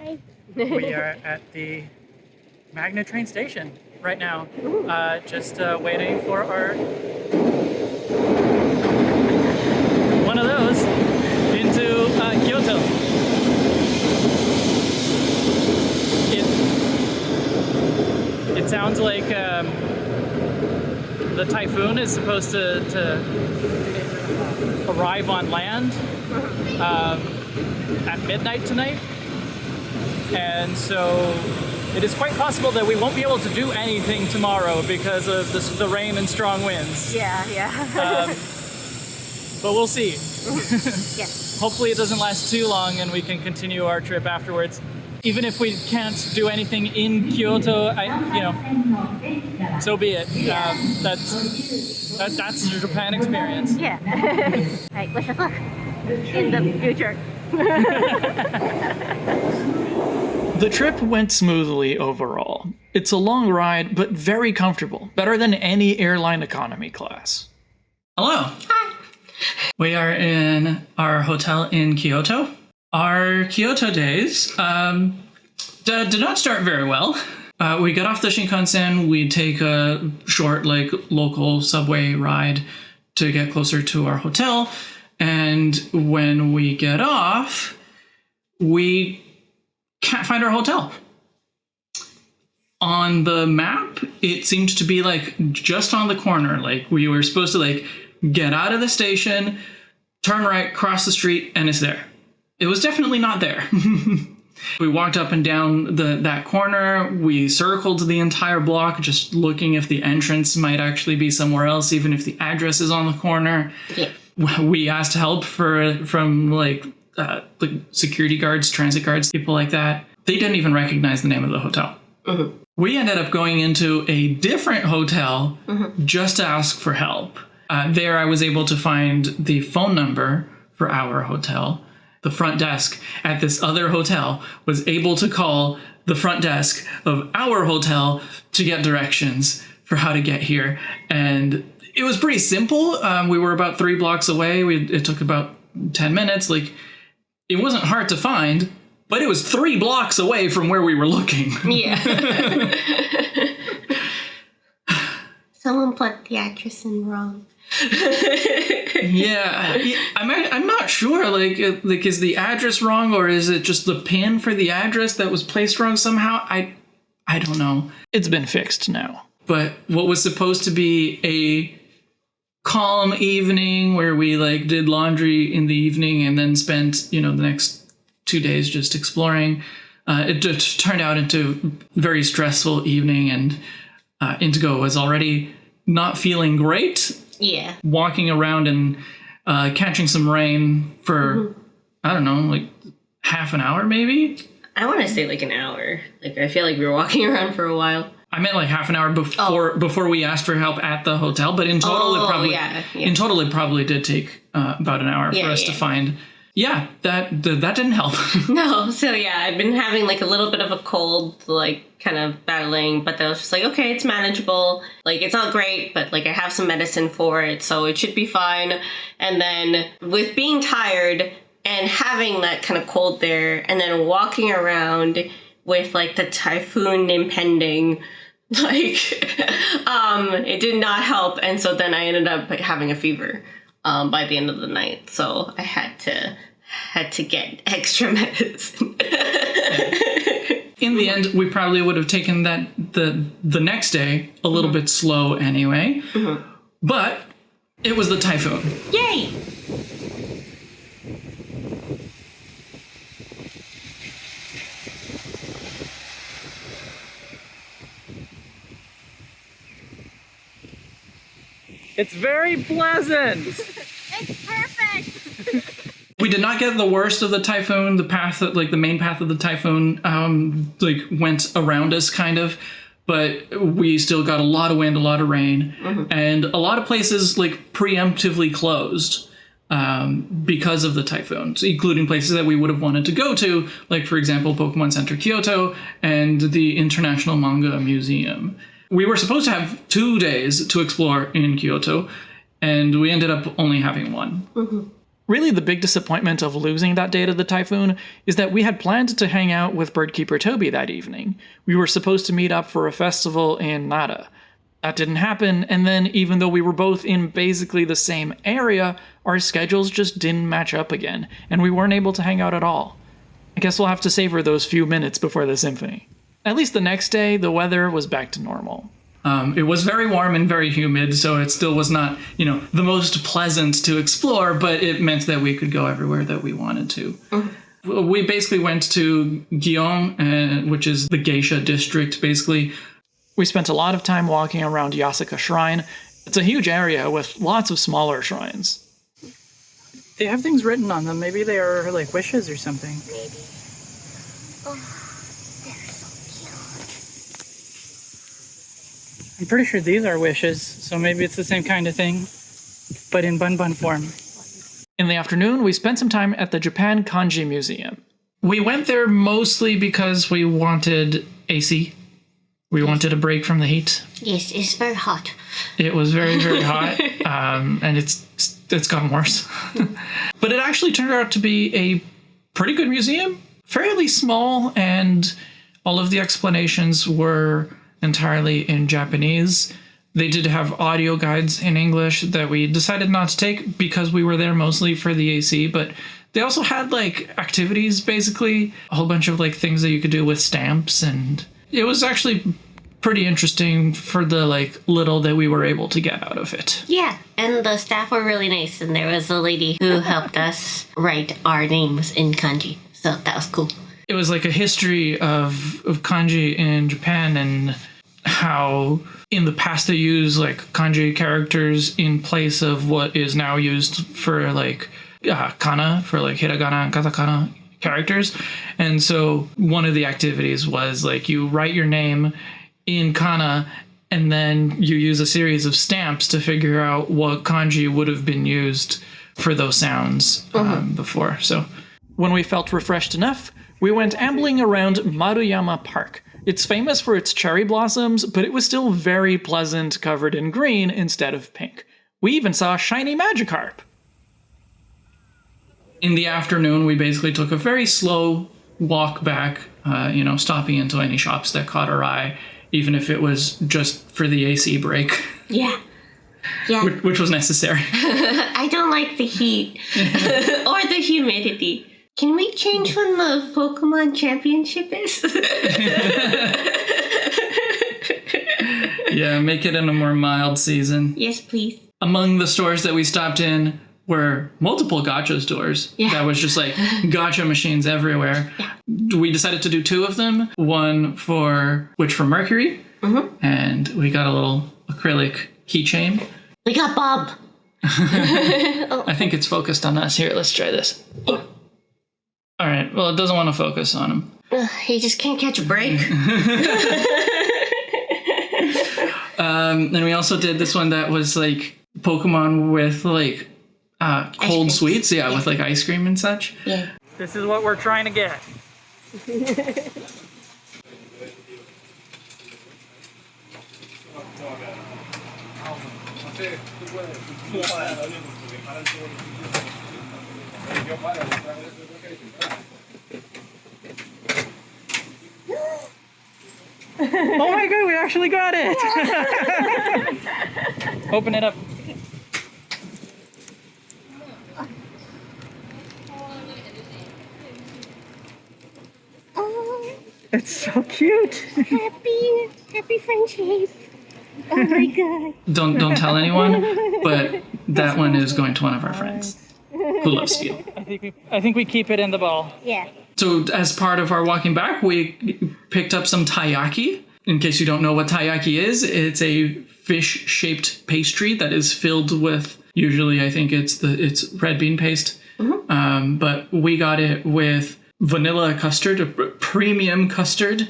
Hi. We are at the Magna train station right now, just waiting for our one of those into Kyoto. It sounds like the typhoon is supposed to arrive on land at midnight tonight. And so it is quite possible that we won't be able to do anything tomorrow because of the rain and strong winds. Yeah. But we'll see. Yes. Hopefully it doesn't last too long and we can continue our trip afterwards. Even if we can't do anything in Kyoto, so be it. Yeah. That's the Japan experience. Yeah. Right. Wish us luck in the future. The trip went smoothly overall. It's a long ride, but very comfortable. Better than any airline economy class. Hello. Hi. We are in our hotel in Kyoto. Our Kyoto days did not start very well. We got off the Shinkansen. We take a short, local subway ride to get closer to our hotel. And when we get off, we can't find our hotel. On the map, it seemed to be just on the corner. We were supposed to get out of the station, turn right, cross the street, and it's there. It was definitely not there. We walked up and down that corner. We circled the entire block, just looking if the entrance might actually be somewhere else, even if the address is on the corner. Yeah. We asked help from security guards, transit guards, people like that. They didn't even recognize the name of the hotel. Mm-hmm. We ended up going into a different hotel just to ask for help. There I was able to find the phone number for our hotel. The front desk at this other hotel was able to call the front desk of our hotel to get directions for how to get here. And it was pretty simple. We were about 3 blocks away. It took about 10 minutes. It wasn't hard to find, but it was 3 blocks away from where we were looking. Yeah. Someone put the address in wrong. Yeah, I'm not sure. Is the address wrong, or is it just the pin for the address that was placed wrong somehow? I don't know. It's been fixed now. But what was supposed to be a calm evening where we did laundry in the evening and then spent the next 2 days just exploring, it just turned out into a very stressful evening, and Indigo was already not feeling great. Yeah. Walking around and catching some rain for, I don't know, half an hour maybe? I want to say an hour. I feel like we were walking around for a while. I meant half an hour before we asked for help at the hotel, but in total it probably did take about an hour for us to find. Yeah, that didn't help. No, so yeah, I've been having a little bit of a cold, kind of battling, but I was just okay, it's manageable. It's not great, but I have some medicine for it, so it should be fine. And then with being tired and having that kind of cold there, and then walking around with the typhoon impending, it did not help. And so then I ended up having a fever by the end of the night. So I had to get extra medicine. In the end, we probably would have taken that the next day a little bit slow anyway. Mm-hmm. But it was the typhoon. Yay! It's very pleasant. It's perfect. We did not get the worst of the typhoon. The path, the main path of the typhoon, went around us kind of, but we still got a lot of wind, a lot of rain, and a lot of places preemptively closed because of the typhoon, so including places that we would have wanted to go to, for example, Pokemon Center Kyoto and the International Manga Museum. We were supposed to have 2 days to explore in Kyoto, and we ended up only having 1. Really, the big disappointment of losing that day to the typhoon is that we had planned to hang out with Birdkeeper Toby that evening. We were supposed to meet up for a festival in Nara. That didn't happen, and then even though we were both in basically the same area, our schedules just didn't match up again, and we weren't able to hang out at all. I guess we'll have to savor those few minutes before the symphony. At least the next day, the weather was back to normal. It was very warm and very humid, so it still was not, the most pleasant to explore, but it meant that we could go everywhere that we wanted to. Mm-hmm. We basically went to Gion, which is the geisha district, basically. We spent a lot of time walking around Yasaka Shrine. It's a huge area with lots of smaller shrines. They have things written on them. Maybe they are like wishes or something. Maybe. Oh, they're so cute. I'm pretty sure these are wishes, so maybe it's the same kind of thing, but in bun form. In the afternoon, we spent some time at the Japan Kanji Museum. We went there mostly because we wanted AC. We wanted a break from the heat. Yes, it's very hot. It was very, very hot, and it's gotten worse. But it actually turned out to be a pretty good museum, fairly small, and all of the explanations were entirely in Japanese. They did have audio guides in English that we decided not to take because we were there mostly for the AC, but they also had activities, basically, a whole bunch of things that you could do with stamps, and it was actually pretty interesting for the little that we were able to get out of it. Yeah, and the staff were really nice, and there was a lady who helped us write our names in kanji, so that was cool. It was a history of kanji in Japan and how in the past they use kanji characters in place of what is now used for kana, for hiragana and katakana characters. And so one of the activities was you write your name in kana and then you use a series of stamps to figure out what kanji would have been used for those sounds before. So when we felt refreshed enough, we went ambling around Maruyama Park. It's famous for its cherry blossoms, but it was still very pleasant, covered in green instead of pink. We even saw a shiny Magikarp. In the afternoon, we basically took a very slow walk back, stopping into any shops that caught our eye, even if it was just for the AC break. Yeah. Which was necessary. I don't like the heat or the humidity. Can we change when the Pokemon Championship is? Yeah, make it in a more mild season. Yes, please. Among the stores that we stopped in were multiple gacha stores. Yeah. That was just gacha machines everywhere. Yeah. We decided to do two of them. One for Mercury, and we got a little acrylic keychain. We got Bob. I think it's focused on us. Here, let's try this. All right. Well, it doesn't want to focus on him. He just can't catch a break. And we also did this one that was Pokemon with cold sweets. Yeah, with ice cream and such. Yeah. This is what we're trying to get. Oh my god, we actually got it! Open it up. It's so cute. Happy friendship. Oh my god. Don't tell anyone, but that one is going to one of our friends who loves steel. I think we keep it in the ball. Yeah. So as part of our walking back, we picked up some taiyaki. In case you don't know what taiyaki is, it's a fish-shaped pastry that is filled with, usually I think it's red bean paste. Mm-hmm. But we got it with vanilla custard, a premium custard,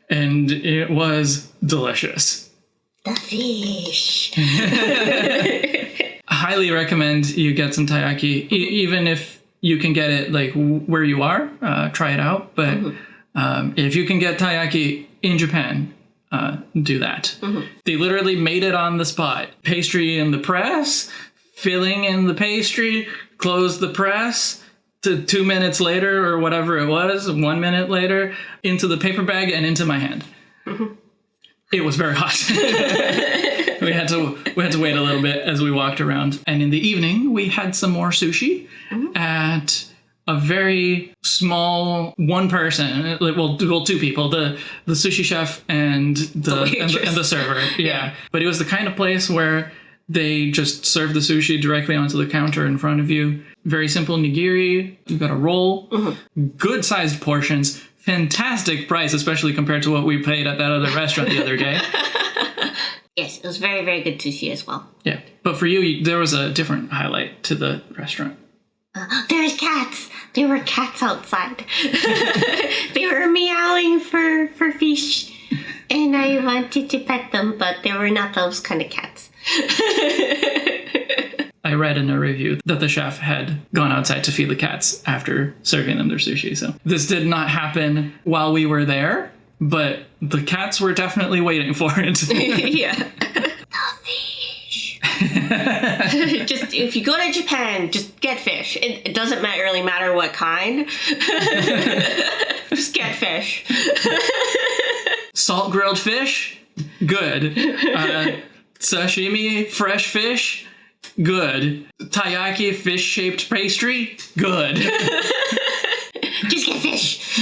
and it was delicious. The fish. I highly recommend you get some taiyaki, even if you can get it where you are. Try it out. But if you can get taiyaki in Japan, do that. They literally made it on the spot. Pastry in the press, filling in the pastry, closed the press to 2 minutes later or whatever it was, 1 minute later, into the paper bag and into my hand. Mm-hmm. It was very hot. we had to wait a little bit as we walked around. And in the evening, we had some more sushi at a very small one person, well, two people, the sushi chef and the server. Yeah. But it was the kind of place where they just serve the sushi directly onto the counter in front of you. Very simple nigiri. You got a roll, good sized portions, fantastic price, especially compared to what we paid at that other restaurant the other day. Yes, it was very, very good sushi as well. Yeah. But for you, there was a different highlight to the restaurant. There's cats. There were cats outside. They were meowing for fish. And I wanted to pet them, but they were not those kind of cats. I read in a review that the chef had gone outside to feed the cats after serving them their sushi. So this did not happen while we were there, but the cats were definitely waiting for it. Yeah. The fish. Just if you go to Japan, just get fish. It doesn't really matter what kind. Just get fish. Salt grilled fish, good. Sashimi, fresh fish, good. Taiyaki, fish shaped pastry, good. Just get fish.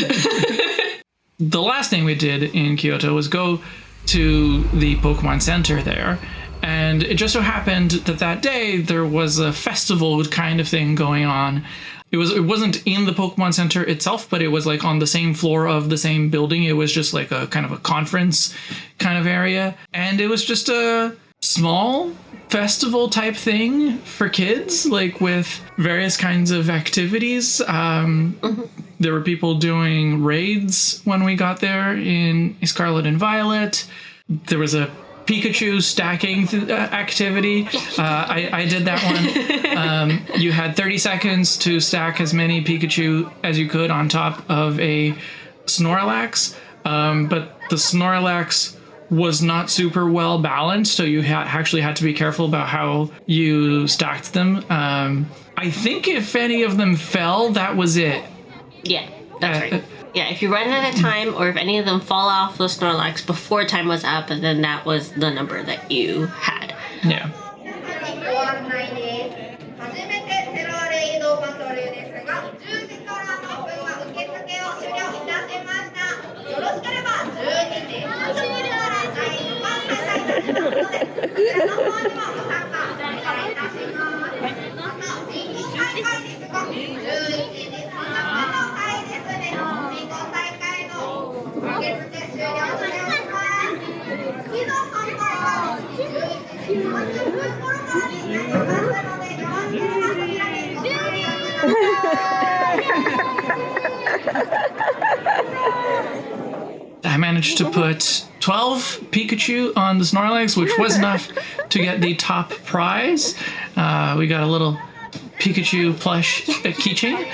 The last thing we did in Kyoto was go to the Pokemon Center there. And it just so happened that day there was a festival kind of thing going on. It wasn't in the Pokemon Center itself, but it was like on the same floor of the same building. It was just like a kind of a conference kind of area. And it was just a small festival type thing for kids, like with various kinds of activities. There were people doing raids when we got there in Scarlet and Violet. There was a Pikachu stacking activity. I did that one. You had 30 seconds to stack as many Pikachu as you could on top of a Snorlax, but the Snorlax was not super well balanced, so you actually had to be careful about how you stacked them. I think if any of them fell, that was it. Yeah, that's right. Yeah, if you run out of time, or if any of them fall off the Snorlax before time was up, then that was the number that you had. Yeah. I managed to put 12 Pikachu on the Snorlax, which was enough to get the top prize. We got a little Pikachu plush keychain.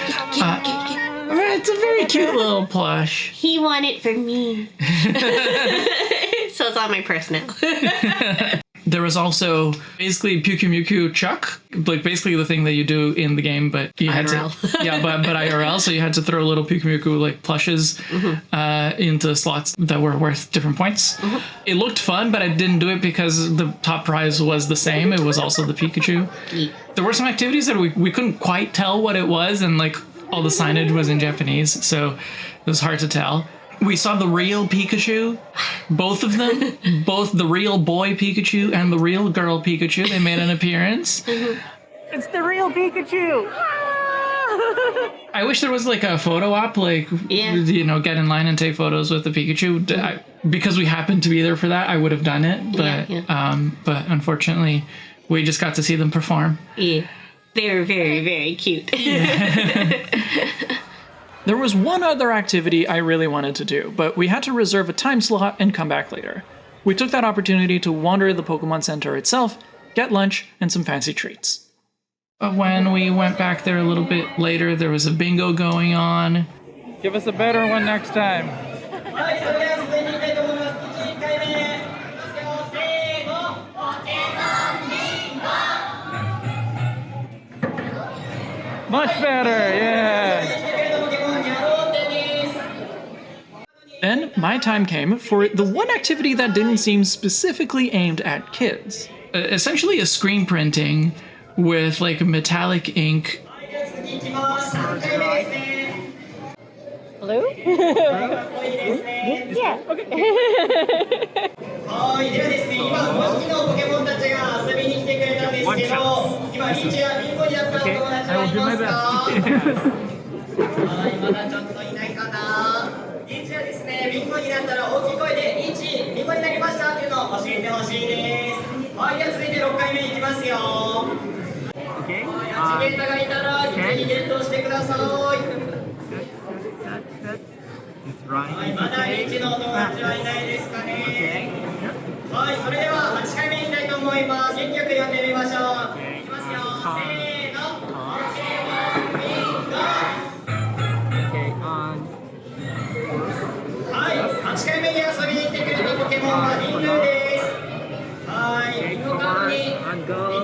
It's a very cute little plush. He won it for me. So it's on my purse now. There was also basically Pyukumuku Chuck, like basically the thing that you do in the game, but you had IRL. to, yeah, but IRL. So you had to throw little Pyukumuku like plushes into slots that were worth different points. It looked fun, but I didn't do it because the top prize was the same. It was also the Pikachu. Yeah. There were some activities that we couldn't quite tell what it was, and like all the signage was in Japanese, so it was hard to tell. We saw the real Pikachu, both of them, both the real boy Pikachu and the real girl Pikachu. They made an appearance. It's the real Pikachu! I wish there was like a photo op, like, you know, get in line and take photos with the Pikachu. Because we happened to be there for that, I would have done it, but but unfortunately, we just got to see them perform. Yeah. They were very, very cute. There was one other activity I really wanted to do, but we had to reserve a time slot and come back later. We took that opportunity to wander the Pokemon Center itself, get lunch, and some fancy treats. When we went back there a little bit later, there was a bingo going on. Give us a better one next time. Much better, yeah. Then my time came for the one activity that didn't seem specifically aimed at kids. Essentially a screen printing with like metallic ink. Blue? Yeah. Okay, I will do my best. 一応ですね、ビンゴになったら大きい声で1、ビンゴになりましたっていうのを教えてほしいです。はい、じゃあ続いて6回目いきますよ。はい、8ゲータがいたら1にゲットしてください。はい、まだ1のお友達はいないですかね。はい、それでは8回目いきたいと思います。元気よく読んでみましょう。いきますよ。せーの。はい、8回目に遊びに来てくれたポケモンはリンルーです。はい、リンゴカードにリ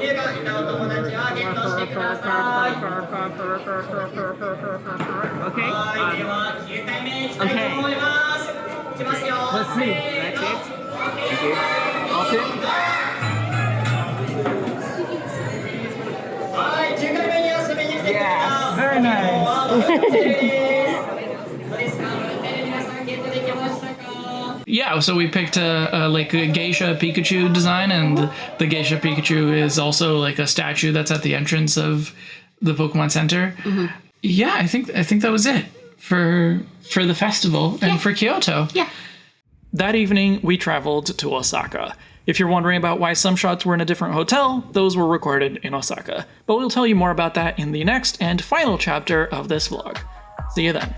ンルーがいたお友達はゲットしてください。はい、では9回目いきたいと思います。いきますよ。せーの。はい、9回目に遊びに来てくれたポケモンはどうですか？ Yeah, so we picked like a geisha Pikachu design, and the geisha Pikachu is also like a statue that's at the entrance of the Pokemon Center. Yeah, I think that was it for the festival and for Kyoto. Yeah. That evening, we traveled to Osaka. If you're wondering about why some shots were in a different hotel, those were recorded in Osaka. But we'll tell you more about that in the next and final chapter of this vlog. See you then.